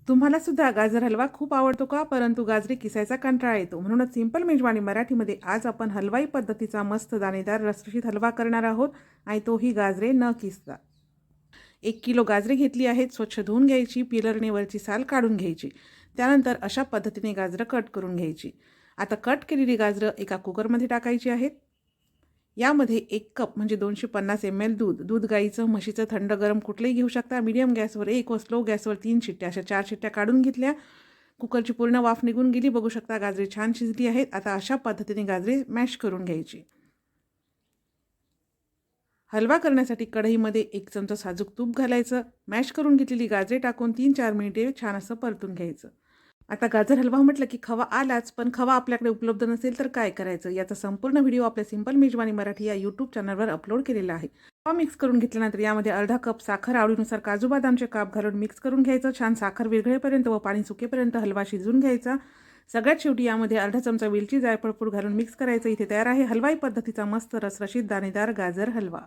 तुम्हाला सुद्धा गाजर हलवा खूप आवडतो का? परंतु गाजरे किसायचा कंटाळा येतो. म्हणूनच सिंपल मेजवानी मराठीमध्ये आज आपण हलवाई पद्धतीचा मस्त दाणेदार रसरशीत हलवा करणार आहोत आणि तोही गाजरे न किसता. 1 किलो गाजरे घेतली आहेत. स्वच्छ धुवून घ्यायची, पिलरने वरची साल काढून घ्यायची. त्यानंतर अशा पद्धतीने गाजरं कट करून घ्यायची. आता कट केलेली गाजरं एका कुकरमध्ये टाकायची आहेत. यामध्ये 1 कप म्हणजे 250 ml दूध गाईचं म्हशीचं थंड गरम कुठलंही घेऊ शकता. मीडियम गॅसवर 1 व स्लो गॅसवर 3 शिट्ट्या, अशा 4 शिट्ट्या काढून घेतल्या. कुकरची पूर्ण वाफ निघून गेली. बघू शकता गाजरे छान शिजली आहेत. आता अशा पद्धतीने गाजरे मॅश करून घ्यायची. हलवा करण्यासाठी कढईमध्ये 1 चमचा साजूक तूप घालायचं. मॅश करून घेतलेली गाजरे टाकून 3-4 मिनिटे छान असं परतून घ्यायचं. आता गाजर हलवा म्हटलं की खवा आलाच, पण खवा आपल्याकडे उपलब्ध नसेल तर काय करायचं? याचा संपूर्ण व्हिडिओ आपल्या सिंपल मेजवानी मराठी या यूट्यूब चॅनलवर अपलोड केलेला आहे. खवा मिक्स करून घेतल्यानंतर यामध्ये अर्धा कप साखर, आवडीनुसार काजू बदामचे काप घालून मिक्स करून घ्यायचं. छान साखर विरघळेपर्यंत व पाणी सुकेपर्यंत हलवा शिजवून घ्यायचा. सगळ्यात शेवटी यामध्ये अर्धा चमचा वेलची जायफळ पूड घालून मिक्स करायचं. इथे तयार आहे हलवाई पद्धतीचा मस्त रसरशीत दाणेदार गाजर हलवा.